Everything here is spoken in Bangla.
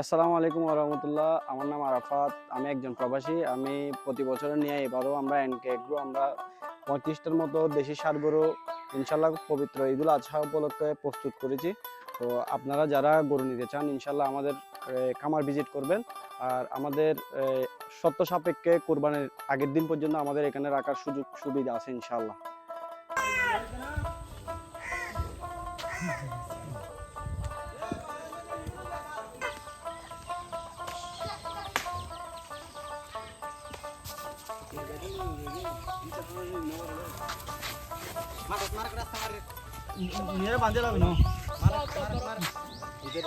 আসসালামু আলাইকুম রহমতুল্লাহ। আমার নাম আরাফাত, আমি একজন প্রবাসী। আমি প্রতি বছরের নিয়ে এবারও আমরা এনকে এগ্রো আমরা 35টার মতো দেশি সার গরু ইনশাল্লাহ পবিত্র ঈদুল আজহা উপলক্ষে প্রস্তুত করেছি। তো আপনারা যারা গরু নিতে চান ইনশাল্লাহ আমাদের খামার ভিজিট করবেন। আর আমাদের শর্ত সাপেক্ষে কোরবানির আগের দিন পর্যন্ত আমাদের এখানে রাখার সুযোগ সুবিধা আছে ইনশাল্লাহ। নিয়ে বাঁধে লাগবে না ইধর